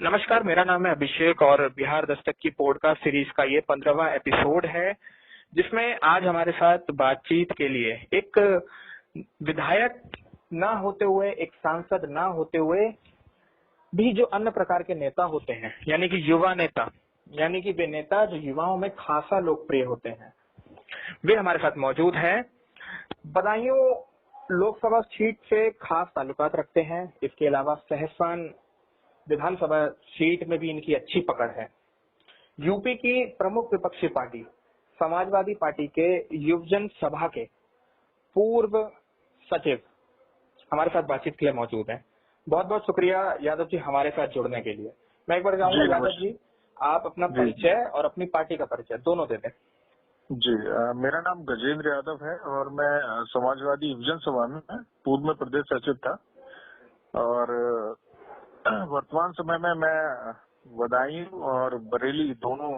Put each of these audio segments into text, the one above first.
नमस्कार, मेरा नाम है अभिषेक और बिहार दस्तक की पॉडकास्ट सीरीज का ये 15वां एपिसोड है, जिसमें आज हमारे साथ बातचीत के लिए एक विधायक ना होते हुए, एक सांसद ना होते हुए भी जो अन्य प्रकार के नेता होते हैं, यानी कि युवा नेता, यानी कि वे नेता जो युवाओं में खासा लोकप्रिय होते हैं, वे हमारे साथ मौजूद हैं। बदायूं लोकसभा सीट से खास ताल्लुकात रखते हैं। इसके अलावा सहसवान विधानसभा सीट में भी इनकी अच्छी पकड़ है। यूपी की प्रमुख विपक्षी पार्टी समाजवादी पार्टी के युवजन सभा के पूर्व सचिव हमारे साथ बातचीत के लिए मौजूद हैं। बहुत बहुत शुक्रिया यादव जी हमारे साथ जुड़ने के लिए। मैं एक बार चाहूंगा यादव जी, आप अपना परिचय और अपनी पार्टी का परिचय दोनों दे दें। जी, मेरा नाम गजेंद्र यादव है और मैं समाजवादी युवजन सभा में पूर्व में प्रदेश सचिव था और वर्तमान समय में मैं बदायूं और बरेली दोनों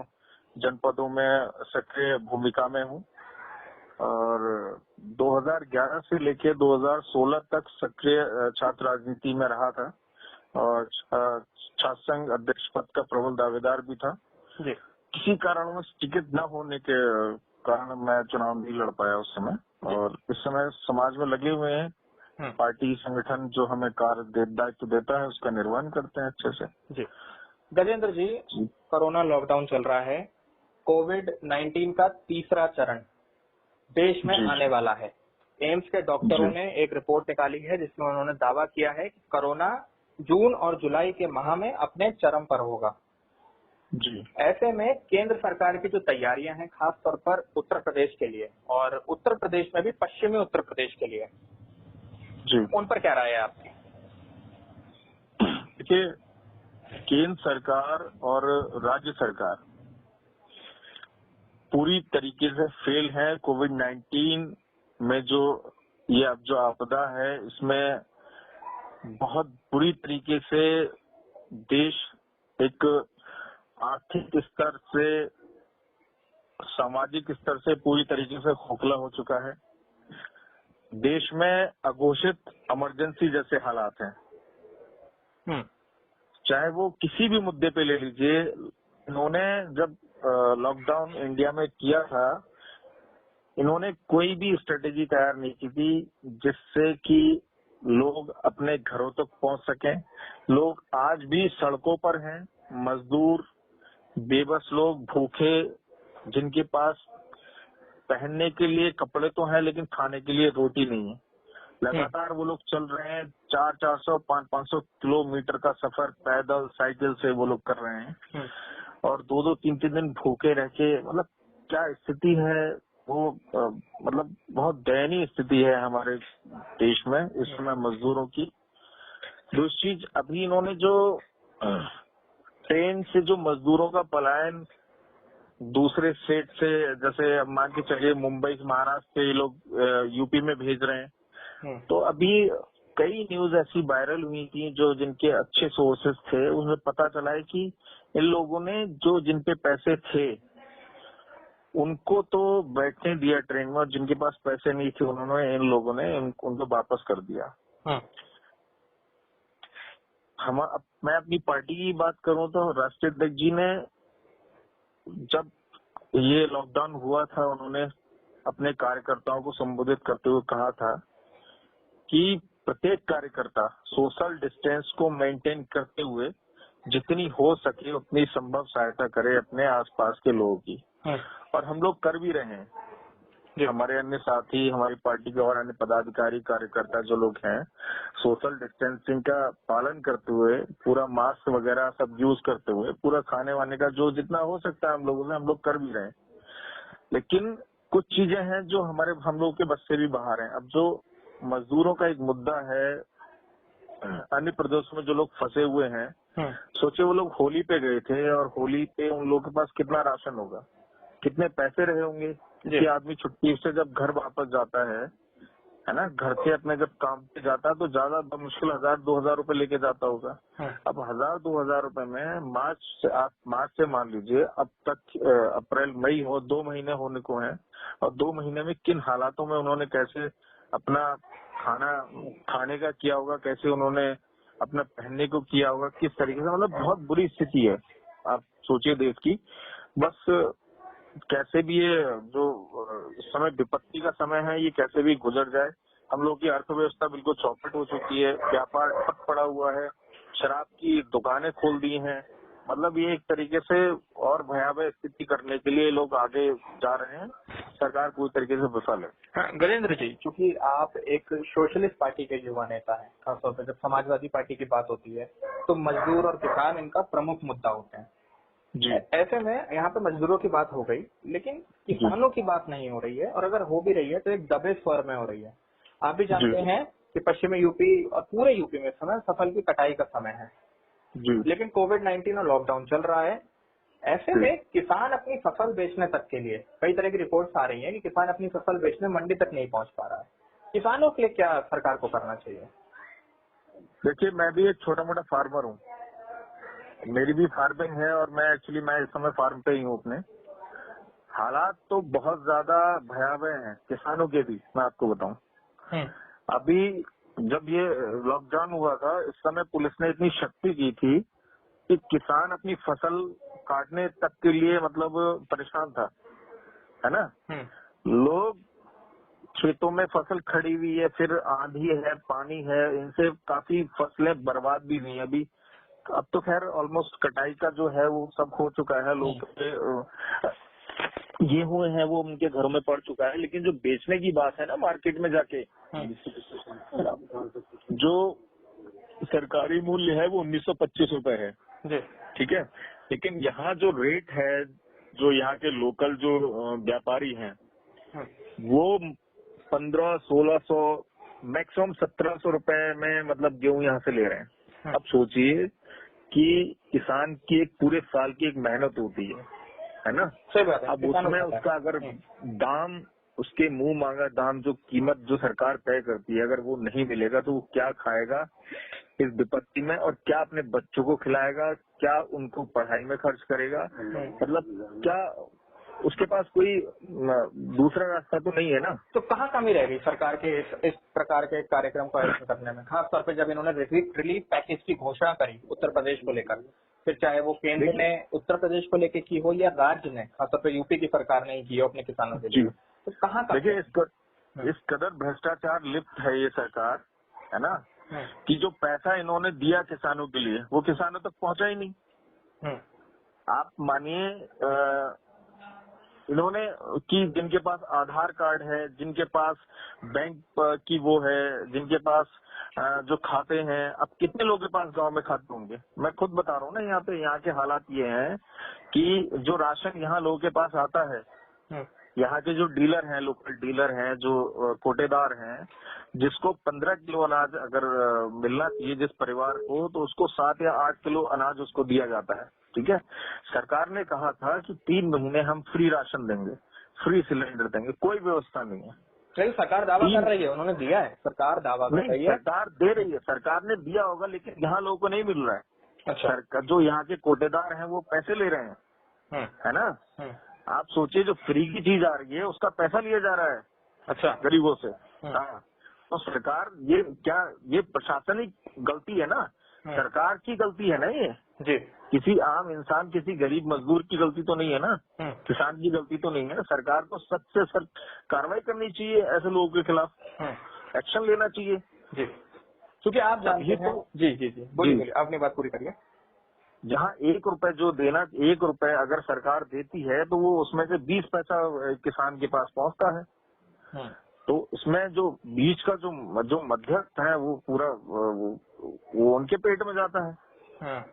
जनपदों में सक्रिय भूमिका में हूं और 2011 से लेकर 2016 तक सक्रिय छात्र राजनीति में रहा था और छात्र संघ अध्यक्ष पद का प्रबल दावेदार भी था जी। किसी कारणवश टिकट न होने के कारण मैं चुनाव नहीं लड़ पाया उस समय और इस समय समाज में लगे हुए हैं। पार्टी संगठन जो हमें कार्य दायित्व देता है उसका निर्वहन करते हैं अच्छे से। जी गजेंद्र जी, कोरोना लॉकडाउन चल रहा है। कोविड-19 का तीसरा चरण देश में आने वाला है। एम्स के डॉक्टरों ने एक रिपोर्ट निकाली है जिसमें उन्होंने दावा किया है कि कोरोना जून और जुलाई के माह में अपने चरम पर होगा। जी। ऐसे में केंद्र सरकार की जो तैयारियां हैं, खास तौर पर उत्तर प्रदेश के लिए और उत्तर प्रदेश में भी पश्चिमी उत्तर प्रदेश के लिए, जी, उन पर क्या राय है आपकी? देखिए, केंद्र सरकार और राज्य सरकार पूरी तरीके से फेल है। कोविड-19 में जो ये अब जो आपदा है इसमें बहुत बुरी तरीके से देश एक आर्थिक स्तर से, सामाजिक स्तर से पूरी तरीके से खोखला हो चुका है। देश में अघोषित इमरजेंसी जैसे हालात हैं। चाहे वो किसी भी मुद्दे पे ले लीजिए, इन्होंने जब लॉकडाउन इंडिया में किया था, इन्होंने कोई भी स्ट्रेटेजी तैयार नहीं की थी जिससे कि लोग अपने घरों तक पहुंच सकें। लोग आज भी सड़कों पर हैं, मजदूर, बेबस लोग, भूखे, जिनके पास पहनने के लिए कपड़े तो हैं लेकिन खाने के लिए रोटी नहीं है। लगातार वो लोग चल रहे हैं, 400-400, 500-500 किलोमीटर का सफर पैदल, साइकिल से वो लोग कर रहे हैं और 2-2, 3-3 दिन भूखे रह के, मतलब क्या स्थिति है वो, मतलब बहुत दयनीय स्थिति है हमारे देश में इस समय मजदूरों की। दूसरी चीज, अभी इन्होंने जो ट्रेन से जो मजदूरों का पलायन दूसरे स्टेट से, जैसे मान के चलिए मुंबई से, महाराष्ट्र से ये लोग यूपी में भेज रहे हैं, तो अभी कई न्यूज ऐसी वायरल हुई थी जो जिनके अच्छे सोर्सेस थे, उसमें पता चला है कि इन लोगों ने जो जिन पे पैसे थे उनको तो बैठने दिया ट्रेन में और जिनके पास पैसे नहीं थे उन्होंने, इन लोगों ने उनको वापस कर दिया। मैं अपनी पार्टी की बात करूं तो राष्ट्रीय अध्यक्ष जी ने जब ये लॉकडाउन हुआ था, उन्होंने अपने कार्यकर्ताओं को संबोधित करते हुए कहा था कि प्रत्येक कार्यकर्ता सोशल डिस्टेंस को मेंटेन करते हुए जितनी हो सके उतनी संभव सहायता करे अपने आसपास के लोगों की, और हम लोग कर भी रहे हैं। हमारे अन्य साथी, हमारी पार्टी के और अन्य पदाधिकारी, कार्यकर्ता जो लोग हैं, सोशल डिस्टेंसिंग का पालन करते हुए, पूरा मास्क वगैरह सब यूज करते हुए, पूरा खाने वाने का जो जितना हो सकता है हम लोग कर भी रहे हैं। लेकिन कुछ चीजें हैं जो हम लोग के बस से भी बाहर हैं। अब जो मजदूरों का एक मुद्दा है, अन्य प्रदेशों में जो लोग फंसे हुए हैं, सोचे वो लोग होली पे गए थे और होली पे उन लोगों के पास कितना राशन होगा, कितने पैसे रहे होंगे कि आदमी छुट्टी से जब घर वापस जाता है ना, घर से अपने जब काम पे जाता है तो ज्यादा मुश्किल 1000-2000 रुपए लेके जाता होगा। अब 1000-2000 रुपए में मार्च से मान लीजिए अब तक अप्रैल मई हो, 2 महीने होने को हैं, और 2 महीने में किन हालातों में उन्होंने कैसे अपना खाने का किया होगा, कैसे उन्होंने अपना पहनने को किया होगा, किस तरीके से, मतलब बहुत बुरी स्थिति है। आप सोचिए देश की, बस कैसे भी ये जो इस समय विपत्ति का समय है, ये कैसे भी गुजर जाए। हम लोग की अर्थव्यवस्था बिल्कुल चौपट हो चुकी है, व्यापार ठप पड़ा हुआ है, शराब की दुकानें खोल दी हैं, मतलब ये एक तरीके से और भयावह स्थिति करने के लिए लोग आगे जा रहे हैं। सरकार पूरी तरीके से विफल है। हाँ, गजेंद्र जी, चूंकि आप एक सोशलिस्ट पार्टी के युवा नेता हैं, खासतौर पर जब समाजवादी पार्टी की बात होती है तो मजदूर और किसान इनका प्रमुख मुद्दा होते हैं जी। ऐसे में यहाँ पे मजदूरों की बात हो गई, लेकिन किसानों की बात नहीं हो रही है, और अगर हो भी रही है तो एक दबे स्वर में हो रही है। आप भी जानते हैं कि पश्चिमी यूपी और पूरे यूपी में इस समय फसल की कटाई का समय है जी। लेकिन कोविड-19 और लॉकडाउन चल रहा है। ऐसे में किसान अपनी फसल बेचने तक के लिए कई तरह की रिपोर्ट्स आ रही हैं कि किसान अपनी फसल बेचने मंडी तक नहीं पहुंच पा रहा है। किसानों के लिए क्या सरकार को करना चाहिए? देखिए, मैं भी एक छोटा मोटा फार्मर हूँ, मेरी भी फार्मिंग है और मैं इस समय फार्म पे ही हूँ अपने। हालात तो बहुत ज्यादा भयावह हैं किसानों के भी, मैं आपको बताऊं। अभी जब ये लॉकडाउन हुआ था, इस समय पुलिस ने इतनी शक्ति की थी कि किसान अपनी फसल काटने तक के लिए मतलब परेशान था, है ना। लोग खेतों में फसल खड़ी हुई है, फिर आंधी है, पानी है, इनसे काफी फसलें बर्बाद भी हुई हैं। अभी अब तो खैर ऑलमोस्ट कटाई का जो है वो सब हो चुका है, लोग ये हुए हैं वो उनके घरों में पड़ चुका है। लेकिन जो बेचने की बात है ना, मार्केट में जाके जो सरकारी मूल्य है वो 1925 रुपए है, ठीक है। लेकिन यहाँ जो रेट है, जो यहाँ के लोकल जो व्यापारी हैं, वो 1500-1600 मैक्सिमम 1700 रुपए में मतलब गेहूं यहाँ से ले रहे हैं। अब सोचिए कि किसान की एक पूरे साल की एक मेहनत होती है ना। सही बात है। अब उसमें उसका अगर दाम, उसके मुंह मांगा दाम, जो कीमत जो सरकार तय करती है, अगर वो नहीं मिलेगा तो वो क्या खाएगा इस विपत्ति में, और क्या अपने बच्चों को खिलाएगा, क्या उनको पढ़ाई में खर्च करेगा, मतलब क्या उसके पास कोई दूसरा रास्ता तो नहीं है ना। तो कहाँ कमी रह गई सरकार के इस प्रकार के कार्यक्रम को आयोजित करने में, खासतौर पर जब इन्होंने रिलीफ पैकेज की घोषणा करी उत्तर प्रदेश को लेकर, फिर चाहे वो केंद्र ने उत्तर प्रदेश को लेकर की हो या राज्य ने, खासतौर पर यूपी की सरकार ने की हो अपने किसानों के लिए, तो कहाँ देखिए इस कदर भ्रष्टाचार लिप्त है ये सरकार, है ना, कि जो पैसा इन्होंने दिया किसानों के लिए वो किसानों तक पहुंचा ही नहीं। आप मानिए इन्होंने कि जिनके पास आधार कार्ड है, जिनके पास बैंक की वो है, जिनके पास जो खाते हैं, अब कितने लोगों के पास गांव में खाते होंगे। मैं खुद बता रहा हूँ ना, यहाँ के हालात ये हैं कि जो राशन यहाँ लोगों के पास आता है, यहाँ के जो डीलर हैं, लोकल डीलर हैं, जो कोटेदार हैं, जिसको 15 किलो अनाज अगर मिलना चाहिए जिस परिवार को, तो उसको 7 या 8 किलो अनाज उसको दिया जाता है, ठीक है। सरकार ने कहा था कि 3 महीने हम फ्री राशन देंगे, फ्री सिलेंडर देंगे, कोई व्यवस्था नहीं है। नहीं, सरकार दावा कर रही है, उन्होंने दिया है, सरकार दावा कर रही है, सरकार दे रही है, सरकार ने दिया होगा, लेकिन यहाँ लोगों को नहीं मिल रहा है। अच्छा। सरकार जो यहाँ के कोटेदार हैं वो पैसे ले रहे हैं, है ना। आप सोचिए, जो फ्री की चीज आ रही है उसका पैसा लिया जा रहा है, अच्छा, गरीबों से। हाँ, तो सरकार ये प्रशासनिक गलती है ना, सरकार की गलती है ना ये जी। किसी आम इंसान, किसी गरीब मजदूर की गलती तो नहीं है ना, किसान की गलती तो नहीं है। सरकार को सख्त से सख्त कार्रवाई करनी चाहिए, ऐसे लोगों के खिलाफ एक्शन लेना चाहिए जी। क्योंकि आप जानते हैं जी, बोलिए, अपनी बात पूरी करिए। जहाँ 1 रुपए जो देना, 1 रुपए अगर सरकार देती है तो वो उसमें से 20 पैसा किसान के पास पहुंचता है। तो उसमें जो बीच का जो मध्यस्थ है वो पूरा वो उनके पेट में जाता है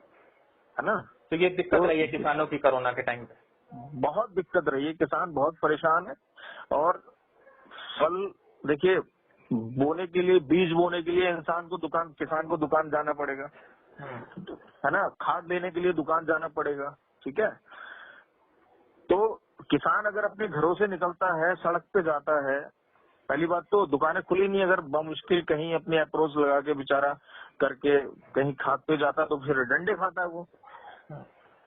ना। तो ये दिक्कत रही है किसानों की कोरोना के टाइम पे, बहुत दिक्कत रही है, किसान बहुत परेशान है। और फल देखिए, बोने के लिए, बीज बोने के लिए किसान को दुकान जाना पड़ेगा, है ना, खाद लेने के लिए दुकान जाना पड़ेगा, ठीक है। तो किसान अगर अपने घरों से निकलता है, सड़क पे जाता है, पहली बात तो दुकानें खुली नहीं, अगर बमुश्किल कहीं अपने अप्रोच लगा के बेचारा करके कहीं खाद पे जाता तो फिर डंडे खाता है वो।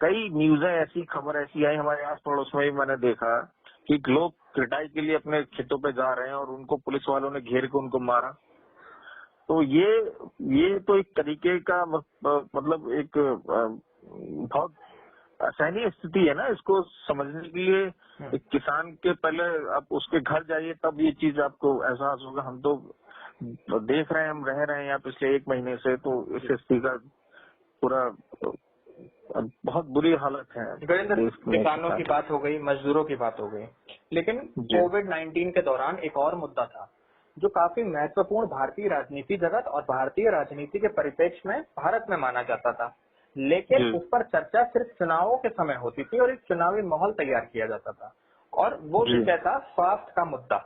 कई न्यूज़ें ऐसी, खबर ऐसी आई हमारे आस पड़ोस में ही, मैंने देखा कि लोग कटाई के लिए अपने खेतों पे जा रहे हैं और उनको पुलिस वालों ने घेर के उनको मारा। तो ये तो एक तरीके का मतलब एक बहुत असहनीय स्थिति है ना। इसको समझने के लिए एक किसान के पहले आप उसके घर जाइए, तब ये चीज आपको एहसास होगा। हम तो देख रहे हैं, हम रह रहे हैं यहाँ पिछले 1 महीने से, तो इस स्थिति का पूरा बहुत बुरी हालत है। गजेंद्र, किसानों की बात हो गई, मजदूरों की बात हो गई, लेकिन कोविड-19 के दौरान एक और मुद्दा था जो काफी महत्वपूर्ण भारतीय राजनीति जगत और भारतीय राजनीति के परिप्रेक्ष्य में भारत में माना जाता था, लेकिन उस पर चर्चा सिर्फ चुनावों के समय होती थी और एक चुनावी माहौल तैयार किया जाता था, और वो विषय था स्वास्थ्य का मुद्दा।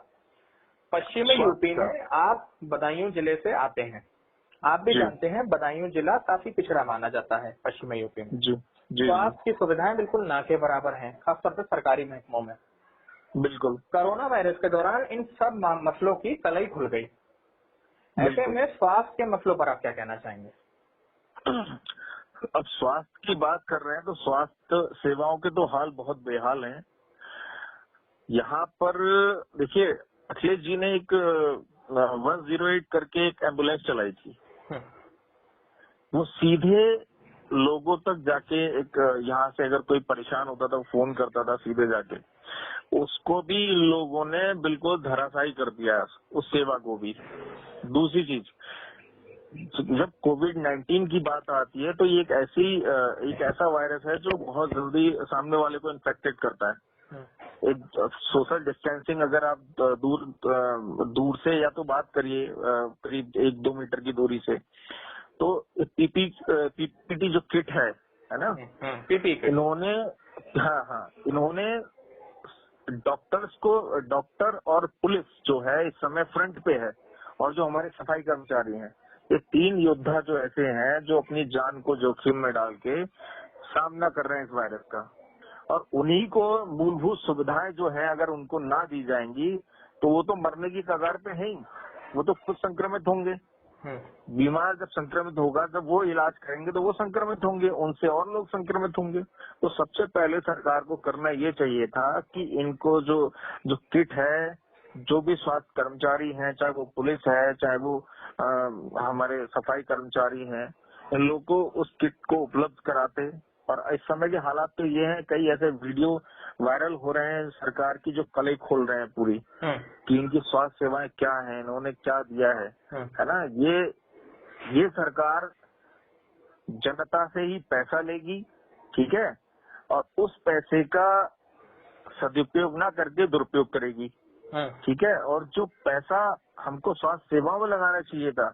पश्चिमी यूपी में आप बदायूं जिले से आते हैं, आप भी जानते हैं बदायूं जिला काफी पिछड़ा माना जाता है पश्चिमी यूपी में। स्वास्थ्य की सुविधाएं बिल्कुल ना के बराबर हैं, खासतौर पर सरकारी महकमों में। बिल्कुल। कोरोना वायरस के दौरान इन सब मसलों की कलई खुल गई। ऐसे में स्वास्थ्य के मसलों पर आप क्या कहना चाहेंगे? अब स्वास्थ्य की बात कर रहे हैं तो स्वास्थ्य सेवाओं के तो हाल बहुत बेहाल हैं। यहाँ पर देखिए, अखिलेश जी ने एक 108 करके एक एम्बुलेंस चलाई थी। वो सीधे लोगों तक जाके, एक यहाँ से अगर कोई परेशान होता था फोन करता था सीधे जाके, उसको भी लोगों ने बिल्कुल धराशायी कर दिया, उस सेवा को भी। दूसरी चीज, जब कोविड-19 की बात आती है तो ये एक ऐसा वायरस है जो बहुत जल्दी सामने वाले को इन्फेक्टेड करता है। एक सोशल डिस्टेंसिंग, अगर आप दूर से या तो बात करिए करीब 1-2 मीटर की दूरी से, तो पीपीटी जो किट है ना, इन्होंने डॉक्टर और पुलिस जो है इस समय फ्रंट पे है, और जो हमारे सफाई कर्मचारी हैं, ये 3 योद्धा जो ऐसे हैं जो अपनी जान को जोखिम में डाल के सामना कर रहे हैं इस वायरस का। और उन्हीं को मूलभूत सुविधाएं जो है अगर उनको ना दी जाएंगी तो वो तो मरने की कगार पे है ही, वो तो खुद संक्रमित होंगे। बीमार जब संक्रमित होगा, जब वो इलाज करेंगे तो वो संक्रमित होंगे, उनसे और लोग संक्रमित होंगे। तो सबसे पहले सरकार को करना ये चाहिए था कि इनको जो किट है, जो भी स्वास्थ्य कर्मचारी हैं, चाहे वो पुलिस है, चाहे वो हमारे सफाई कर्मचारी हैं, इन लोगों को उस किट को उपलब्ध कराते। और इस समय के हालात तो ये हैं, कई ऐसे वीडियो वायरल हो रहे हैं सरकार की जो कलई खोल रहे हैं पूरी, कि इनकी स्वास्थ्य सेवाएं क्या हैं, इन्होंने क्या दिया है ना। ये सरकार जनता से ही पैसा लेगी, ठीक है, और उस पैसे का सदुपयोग ना करके दुरुपयोग करेगी, ठीक है। और जो पैसा हमको स्वास्थ्य सेवाओं में लगाना चाहिए था,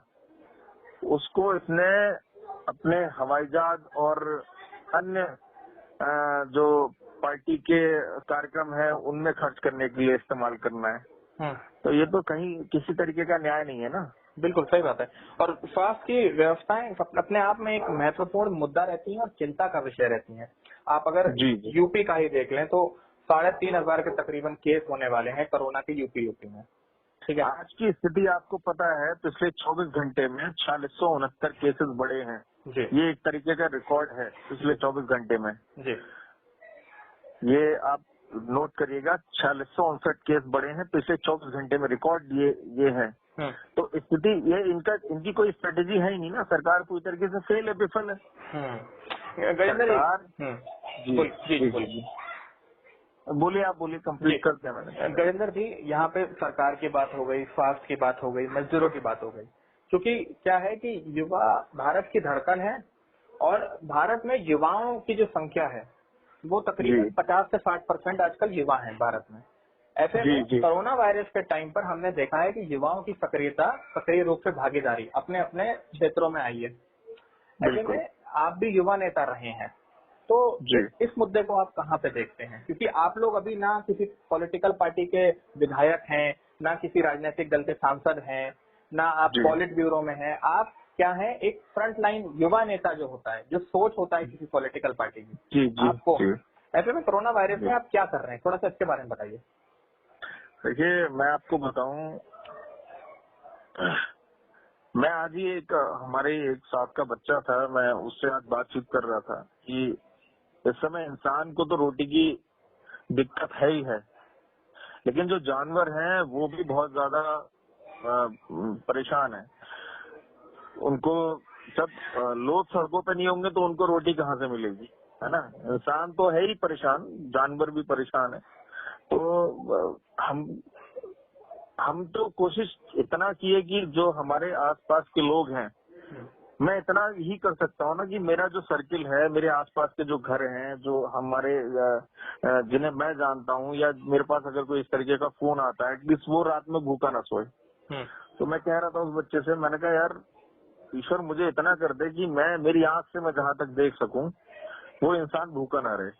उसको इसने अपने हवाई जहाज और अन्य जो पार्टी के कार्यक्रम है उनमें खर्च करने के लिए इस्तेमाल करना है। तो ये तो कहीं किसी तरीके का न्याय नहीं है ना। बिल्कुल सही बात है। और स्वास्थ्य की व्यवस्थाएं अपने आप में एक महत्वपूर्ण मुद्दा रहती हैं और चिंता का विषय रहती हैं। आप अगर यूपी का ही देख लें तो 3,500 के तकरीबन केस होने वाले हैं कोरोना के यूपी में, ठीक है। आज की स्थिति आपको पता है, पिछले 24 घंटे में 4669 केसेस बढ़े हैं जी। ये एक तरीके का रिकॉर्ड है पिछले 24 घंटे में जी। ये आप नोट करिएगा, 4669 केस बढ़े हैं पिछले 24 घंटे में, रिकॉर्ड ये है। तो स्थिति ये इनकी कोई स्ट्रेटेजी है ही नहीं ना, सरकार पूरी तरीके से फेल है, विफल है सरकार। बोलिए, आप बोलिए, कंप्लीट करते हैं मैंने। गजेंद्र जी, यहाँ पे सरकार की बात हो गई, स्वास्थ्य की बात हो गई, मजदूरों की बात हो गई। क्योंकि क्या है कि युवा भारत की धड़कन है और भारत में युवाओं की जो संख्या है वो तकरीबन 50 से 60% आजकल युवा हैं भारत में। ऐसे में कोरोना वायरस के टाइम पर हमने देखा है कि युवाओं की सक्रिय रूप से भागीदारी अपने अपने क्षेत्रों में आई है। ऐसे में आप भी युवा नेता रहे हैं, तो इस मुद्दे को आप कहाँ पे देखते हैं? क्योंकि आप लोग अभी ना किसी पॉलिटिकल पार्टी के विधायक हैं, ना किसी राजनीतिक दल के सांसद हैं, ना आप पॉलिट ब्यूरो में हैं। आप क्या हैं, एक फ्रंट लाइन युवा नेता जो होता है, जो सोच होता है किसी पॉलिटिकल पार्टी की, आपको ऐसे में कोरोना वायरस में आप क्या कर रहे हैं, थोड़ा सा इसके बारे में बताइए। देखिए, मैं आपको बताऊं, मैं आज ही हमारे एक साथ का बच्चा था, मैं उससे आज बातचीत कर रहा था कि इस समय इंसान को तो रोटी की दिक्कत है ही है, लेकिन जो जानवर हैं वो भी बहुत ज्यादा परेशान है। उनको जब लोग सड़कों पे नहीं होंगे तो उनको रोटी कहाँ से मिलेगी, है ना। इंसान तो है ही परेशान, जानवर भी परेशान है। तो हम तो कोशिश इतना किए कि जो हमारे आसपास के लोग हैं, मैं इतना ही कर सकता हूँ ना कि मेरा जो सर्किल है, मेरे आसपास के जो घर हैं, जो हमारे जिन्हें मैं जानता हूँ, या मेरे पास अगर कोई इस तरीके का फोन आता है एटलीस्ट वो रात में भूखा ना सोए। तो मैं कह रहा था उस बच्चे से, मैंने कहा यार ईश्वर मुझे इतना कर दे कि मेरी आंख से मैं जहाँ तक देख सकूं वो इंसान भूखा ना रहे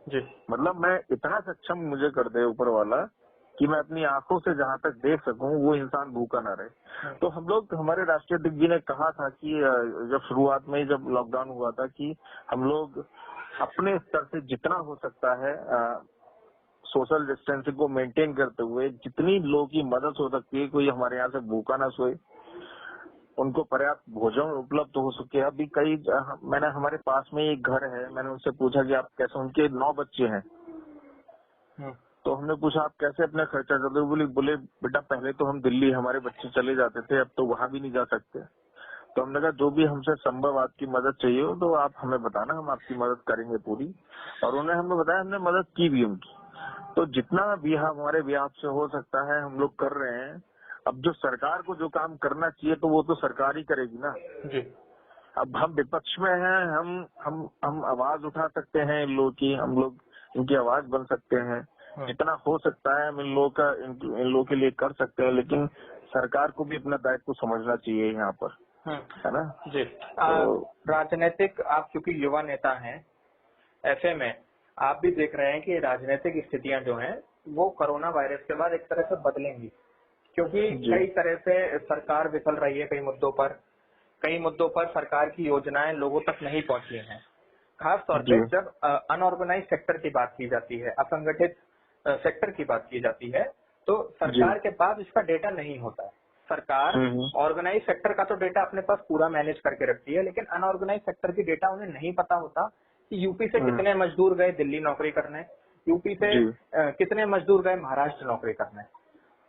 जी। मतलब मैं इतना सक्षम मुझे कर दे ऊपर वाला कि मैं अपनी आंखों से जहाँ तक देख सकूं वो इंसान भूखा ना रहे। तो हम लोग, हमारे राष्ट्रीय अध्यक्ष जी ने कहा था कि जब शुरुआत में जब लॉकडाउन हुआ था कि हम लोग अपने स्तर से जितना हो सकता है सोशल डिस्टेंसिंग को मेंटेन करते हुए जितनी लोगों की मदद हो सकती है, कोई हमारे यहाँ से भूखा ना सोए, उनको पर्याप्त भोजन उपलब्ध हो सके। अभी मैंने हमारे पास में एक घर है, मैंने उनसे पूछा कि आप कैसे, उनके 9 बच्चे हैं। तो हमने पूछा आप कैसे अपना खर्चा करते हो, बोले बेटा पहले तो हम दिल्ली हमारे बच्चे चले जाते थे, अब तो वहां भी नहीं जा सकते। तो हमने कहा जो भी हमसे संभव आपकी मदद चाहिए हो तो आप हमें बताना, हम आपकी मदद करेंगे पूरी। और उन्होंने हमें बताया, हमने मदद की भी उनकी। तो जितना भी हमारे बिहाफ से हो सकता है हम लोग कर रहे हैं। अब जो सरकार को जो काम करना चाहिए तो वो तो सरकार ही करेगी ना जी। अब हम विपक्ष में हैं, हम आवाज उठा सकते हैं इन लोगों की, हम लोग इनकी आवाज बन सकते हैं, जितना हो सकता है हम इन लोगों के लिए कर सकते हैं। लेकिन सरकार को भी अपना दायित्व समझना चाहिए यहाँ पर, है ना जी। तो राजनीतिक, आप क्योंकि युवा नेता हैं, ऐसे में आप भी देख रहे हैं कि राजनीतिक स्थितियां जो हैं वो कोरोना वायरस के बाद एक तरह से बदलेंगी, क्योंकि कई तरह से सरकार विफल रही है। कई मुद्दों पर सरकार की योजनाएं लोगों तक नहीं पहुंची हैं। खास तौर पे जब अनऑर्गेनाइज सेक्टर की बात की जाती है, असंगठित सेक्टर की बात की जाती है, तो सरकार के पास इसका डेटा नहीं होता है। सरकार ऑर्गेनाइज सेक्टर का तो डेटा अपने पास पूरा मैनेज करके रखती है, लेकिन अनऑर्गेनाइज सेक्टर की डेटा उन्हें नहीं पता होता कि यूपी से कितने मजदूर गए दिल्ली नौकरी करने, यूपी से कितने मजदूर गए महाराष्ट्र नौकरी करने।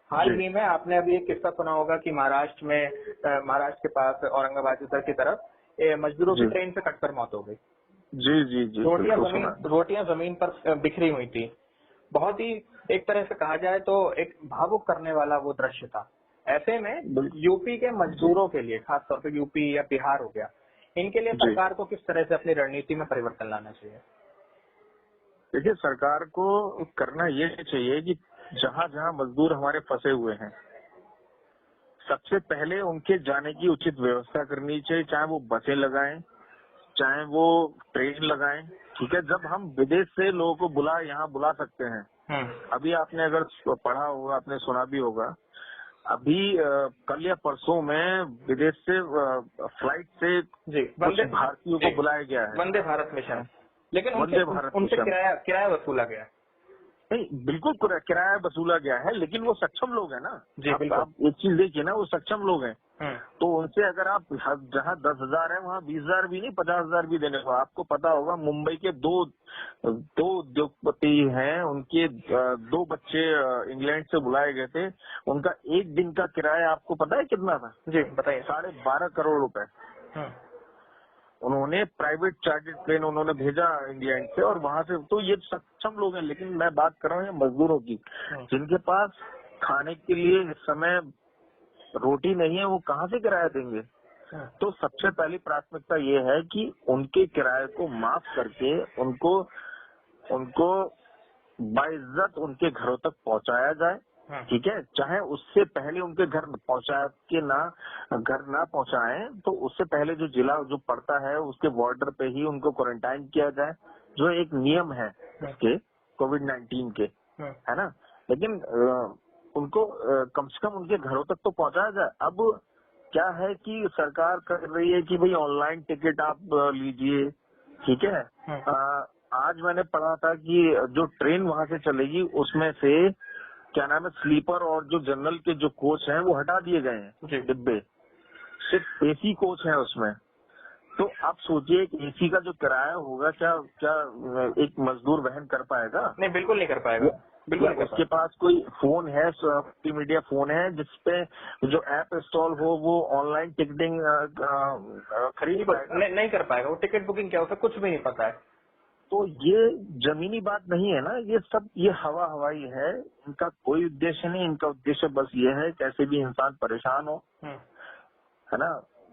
हाल ही में आपने अभी एक किस्सा सुना होगा कि महाराष्ट्र के पास औरंगाबाद उधर की तरफ मजदूरों की ट्रेन से कटकर मौत हो गई। जी रोटियां जमीन पर बिखरी हुई थी। बहुत ही एक तरह से कहा जाए तो एक भावुक करने वाला वो दृश्य था। ऐसे में यूपी के मजदूरों के लिए, खासतौर पर यूपी या बिहार हो गया, इनके लिए सरकार को किस तरह से अपनी रणनीति में परिवर्तन लाना चाहिए? देखिए, सरकार को करना ये चाहिए कि जहाँ जहाँ मजदूर हमारे फंसे हुए हैं, सबसे पहले उनके जाने की उचित व्यवस्था करनी चाहिए। चाहे वो बसें लगाएं, चाहे वो ट्रेन लगाएं, ठीक है। जब हम विदेश से लोगों को यहाँ बुला सकते हैं। अभी आपने अगर पढ़ा होगा, आपने सुना भी होगा, अभी कल या परसों में विदेश से फ्लाइट से कुछ भारतीयों को बुलाया गया है, वंदे भारत मिशन। लेकिन उनसे किराया वसूला गया। नहीं, बिल्कुल किराया वसूला गया है, लेकिन वो सक्षम लोग हैं ना। आप एक चीज देखिए ना, वो सक्षम लोग हैं। तो उनसे अगर आप जहाँ 10,000 है वहाँ 20,000 भी नहीं, 50,000 भी देने को। आपको पता होगा मुंबई के दो उद्योगपति हैं, उनके 2 बच्चे इंग्लैंड से बुलाए गए थे। उनका एक दिन का किराया आपको पता है कितना था? जी बताइए। 12.5 करोड़ रुपए। उन्होंने प्राइवेट चार्टर्ड प्लेन उन्होंने भेजा इंग्लैंड से, और वहां से। तो ये सक्षम लोग हैं। लेकिन मैं बात कर रहा हूँ मजदूरों की, जिनके पास खाने के लिए इस समय रोटी नहीं है, वो कहाँ से किराया देंगे? तो सबसे पहली प्राथमिकता ये है कि उनके किराए को माफ करके उनको बाइज्जत उनके घरों तक पहुंचाया जाए, ठीक है। चाहे उससे पहले उनके घर पहुंचा के घर ना पहुंचाएं, तो उससे पहले जो जिला जो पड़ता है उसके बॉर्डर पे ही उनको क्वारंटाइन किया जाए, जो एक नियम है इसके कोविड-19 के, है ना। लेकिन उनको कम से कम उनके घरों तक तो पहुंचाया जाए। अब क्या है कि सरकार कर रही है कि भाई ऑनलाइन टिकट आप लीजिए, ठीक है। आज मैंने पढ़ा था कि जो ट्रेन वहां से चलेगी उसमें से क्या नाम है, स्लीपर और जो जनरल के जो कोच हैं वो हटा दिए गए हैं डिब्बे, सिर्फ एसी कोच है उसमें। तो आप सोचिए कि एसी का जो किराया होगा, क्या एक मजदूर वहन कर पाएगा? नहीं, बिल्कुल नहीं कर पाएगा। बिल्कुल या उसके पास कोई फोन है, सोशल मीडिया फोन है जिसपे जो ऐप इंस्टॉल हो वो ऑनलाइन टिकटिंग खरीद पाएगा? नहीं कर पाएगा। वो टिकट बुकिंग क्या, उसे कुछ भी नहीं पता है। तो ये जमीनी बात नहीं है ना, ये सब ये हवा हवाई है, इनका कोई उद्देश्य नहीं। इनका उद्देश्य बस ये है कैसे भी इंसान परेशान हो, है ना।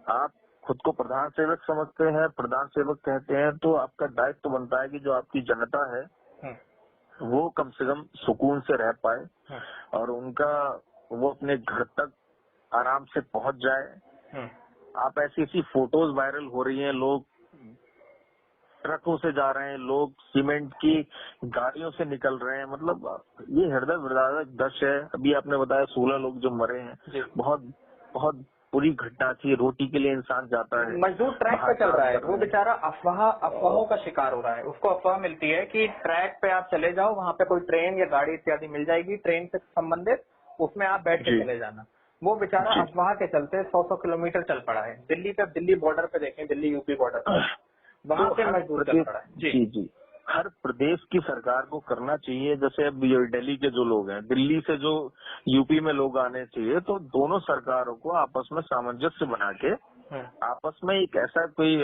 आप खुद को प्रधान सेवक समझते हैं, प्रधान सेवक कहते हैं, तो आपका दायित्व तो बनता है कि जो आपकी जनता है वो कम से कम सुकून से रह पाए और उनका वो अपने घर तक आराम से पहुंच जाए। आप ऐसी ऐसी फोटोज वायरल हो रही हैं, लोग ट्रकों से जा रहे हैं, लोग सीमेंट की गाड़ियों से निकल रहे हैं, मतलब ये हृदय विदारक दृश्य है। अभी आपने बताया 16 लोग जो मरे हैं, बहुत बहुत बुरी घटना थी। रोटी के लिए इंसान जाता है, मजदूर ट्रैक पे चल रहा है, वो बेचारा अफवाहों का शिकार हो रहा है। उसको अफवाह मिलती है कि ट्रैक पे आप चले जाओ, वहाँ पे कोई ट्रेन या गाड़ी इत्यादि मिल जाएगी ट्रेन से संबंधित, उसमें आप बैठ के चले जाना। वो बेचारा अफवाह के चलते 100 किलोमीटर चल पड़ा है। दिल्ली पे, दिल्ली बॉर्डर पे देखें, दिल्ली यूपी बॉर्डर पे, वहाँ पे मजदूर चल पड़ा है। जी, हर प्रदेश की सरकार को करना चाहिए। जैसे अब दिल्ली के जो लोग हैं, दिल्ली से जो यूपी में लोग आने चाहिए, तो दोनों सरकारों को आपस में सामंजस्य बना के आपस में एक ऐसा कोई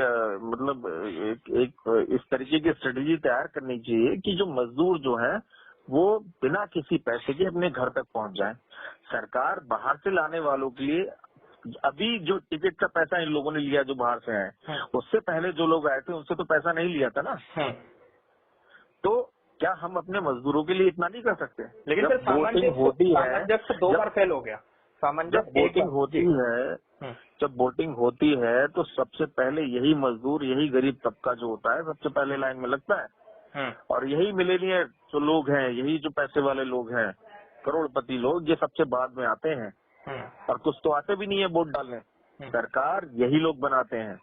मतलब एक इस तरीके की स्ट्रेटेजी तैयार करनी चाहिए कि जो मजदूर जो है वो बिना किसी पैसे के अपने घर तक पहुंच जाए। सरकार बाहर से लाने वालों के लिए अभी जो टिकट का पैसा इन लोगों ने लिया जो बाहर से आए, उससे पहले जो लोग आए थे उनसे तो पैसा नहीं लिया था ना। तो क्या हम अपने मजदूरों के लिए इतना नहीं कर सकते? लेकिन जब वोटिंग होती है, जब 2 बार फेल हो गया जब वोटिंग होती है, जब वोटिंग होती है तो सबसे पहले यही मजदूर, यही गरीब तबका जो होता है सबसे पहले लाइन में लगता है। और यही मिलेनियर जो लोग हैं, यही जो पैसे वाले लोग हैं, करोड़पति लोग, ये सबसे बाद में आते हैं। और कुछ तो आते भी नहीं है वोट डालने, सरकार यही लोग बनाते हैं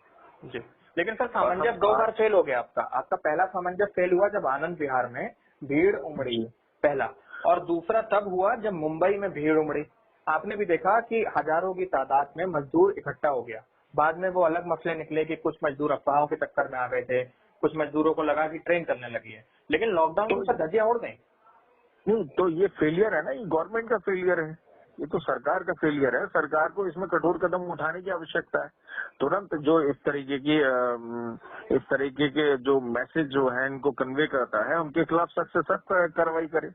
जी। लेकिन सर सामंजस्य 2 बार फेल हो गया आपका पहला सामंजस्य फेल हुआ जब आनंद विहार में भीड़ उमड़ी, पहला, और दूसरा तब हुआ जब मुंबई में भीड़ उमड़ी। आपने भी देखा कि हजारों की तादाद में मजदूर इकट्ठा हो गया। बाद में वो अलग मसले निकले कि कुछ मजदूर अफवाहों के चक्कर में आ गए थे, कुछ मजदूरों को लगा कि ट्रेन चलने लगी है, लेकिन लॉकडाउन में तो धज्जियां उड़ गई। नहीं, तो ये फेलियर है ना, ये गवर्नमेंट का फेलियर है, ये तो सरकार का फेलियर है। सरकार को इसमें कठोर कदम उठाने की आवश्यकता है। तुरंत जो इस तरीके के जो मैसेज जो है इनको कन्वे करता है, उनके खिलाफ सख्त से सख्त कार्रवाई करे,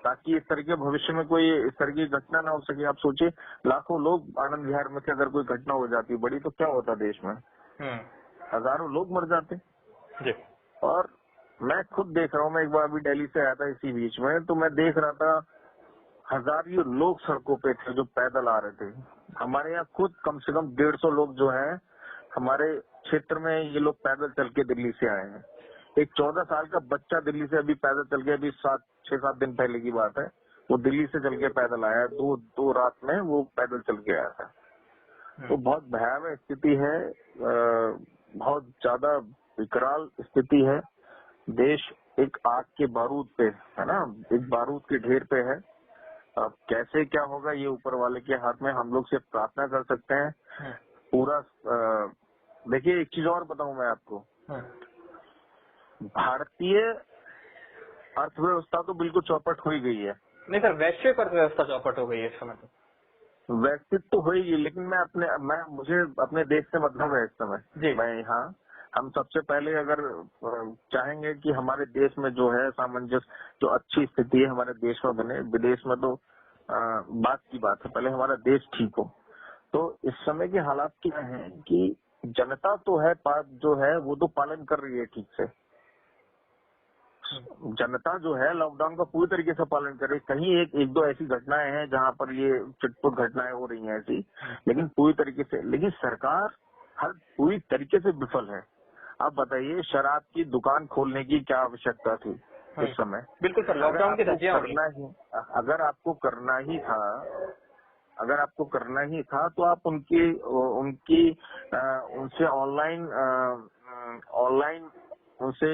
ताकि इस तरह के भविष्य में कोई इस तरह की घटना ना हो सके। आप सोचिए, लाखों लोग आनंद विहार में से अगर कोई घटना हो जाती बड़ी, तो क्या होता देश में? हजारों लोग मर जाते जी। और मैं खुद देख रहा हूँ, मैं एक बार अभी दिल्ली से आया था इसी बीच में, तो मैं देख रहा था हजारों लोग सड़कों पे थे जो पैदल आ रहे थे। हमारे यहाँ खुद कम से कम 150 लोग जो हैं हमारे क्षेत्र में, ये लोग पैदल चल के दिल्ली से आए हैं। एक 14 साल का बच्चा दिल्ली से अभी पैदल चल के, अभी 6-7 दिन पहले की बात है, वो दिल्ली से चल के पैदल आया, दो रात में वो पैदल चल के आया था। तो बहुत भयावह स्थिति है, बहुत ज्यादा विकराल स्थिति है। देश एक आग के बारूद पे है ना, एक बारूद के ढेर पे है। अब कैसे क्या होगा ये ऊपर वाले के हाथ में, हम लोग सिर्फ प्रार्थना कर सकते हैं। पूरा देखिए, एक चीज और बताऊं मैं आपको, भारतीय अर्थव्यवस्था तो बिल्कुल चौपट हो ही गई है। नहीं सर, वैश्विक अर्थव्यवस्था चौपट हो गई है इस समय। तो वैश्विक तो हो ही, लेकिन मुझे अपने देश से मतलब है इस समय। मैं यहाँ, हम सबसे पहले अगर चाहेंगे कि हमारे देश में जो है सामंजस्य, जो अच्छी स्थिति है हमारे देश में बने, विदेश में तो बात की बात है, पहले हमारा देश ठीक हो। तो इस समय के हालात क्या हैं कि जनता तो है, जो है वो तो पालन कर रही है ठीक से। जनता जो है लॉकडाउन का पूरी तरीके से पालन कर रही है। कहीं एक दो ऐसी घटनाएं हैं जहां पर ये चुटपुट घटनाएं हो रही हैं ऐसी, लेकिन पूरी तरीके से, लेकिन सरकार हर पूरी तरीके से विफल है। आप बताइए, शराब की दुकान खोलने की क्या आवश्यकता थी इस समय? बिल्कुल सर, लॉकडाउन की धज्जियां करना ही, अगर आपको करना ही था तो आप उनसे ऑनलाइन उनसे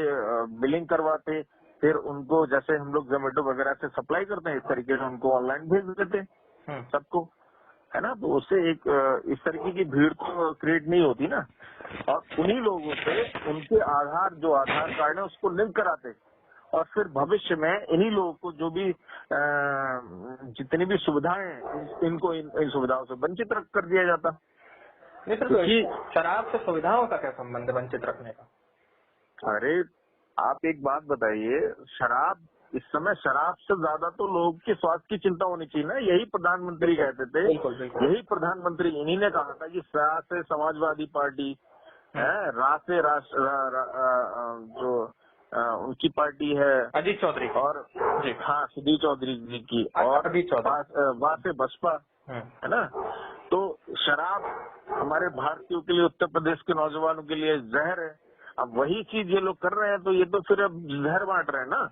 बिलिंग करवाते, फिर उनको जैसे हम लोग जोमेटो वगैरह से सप्लाई करते हैं, इस तरीके से उनको ऑनलाइन भेज देते सबको, है ना। तो उससे एक इस तरीके की भीड़ तो क्रिएट नहीं होती ना। और उन्हीं लोगों से उनके आधार कार्ड है उसको लिंक कराते और फिर भविष्य में इन्हीं लोगों को जो भी जितनी भी सुविधाएं इनको इन सुविधाओं से वंचित कर दिया जाता। नहीं सर, क्योंकि शराब से सुविधाओं का क्या संबंध है वंचित रखने का? अरे आप एक बात बताइए, शराब इस समय शराब से ज्यादा तो लोगों के स्वास्थ्य की चिंता होनी चाहिए ना। यही प्रधानमंत्री कहते थे, बिल्कुल बिल्कुल। यही प्रधानमंत्री इन्हीं ने कहा था कि रा से समाजवादी पार्टी है, रा से जो उनकी पार्टी है अजीत चौधरी और हाँ सुधीर चौधरी जी की, और अजीत चौधरी वहाँ से बसपा है ना। तो शराब हमारे भारतीयों के लिए, उत्तर प्रदेश के नौजवानों के लिए जहर है। अब वही चीज ये लोग कर रहे हैं, तो ये तो फिर अब जहर बांट रहे हैं ना।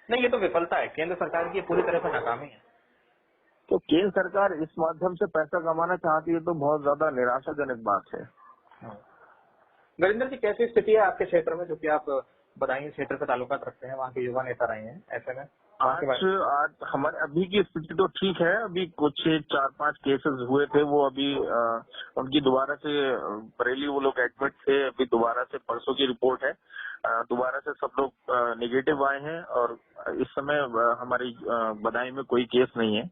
नहीं, ये तो विफलता है केंद्र सरकार की, पूरी तरह से नाकामी है। तो केंद्र सरकार इस माध्यम से पैसा कमाना चाहती है, तो बहुत ज्यादा निराशाजनक बात है। नरेंद्र जी, कैसी स्थिति है आपके क्षेत्र में, जो कि आप बदायूं क्षेत्र से ताल्लुकात रखते हैं, वहाँ के युवा नेता रहे हैं, ऐसे में आज हमारे अभी की स्थिति तो ठीक है। अभी कुछ 4-5 केसेस हुए थे, वो अभी उनकी दोबारा से बरेली वो लोग एडमिट थे। अभी दोबारा से परसों की रिपोर्ट है, दोबारा से सब लोग नेगेटिव आए हैं। और इस समय हमारी बदायूं में कोई केस नहीं है,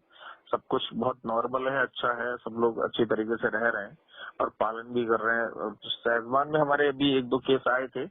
सब कुछ बहुत नॉर्मल है, अच्छा है, सब लोग अच्छी तरीके से रह रहे हैं और पालन भी कर रहे हैं। सहसवान में हमारे अभी 1-2 केस आए थे,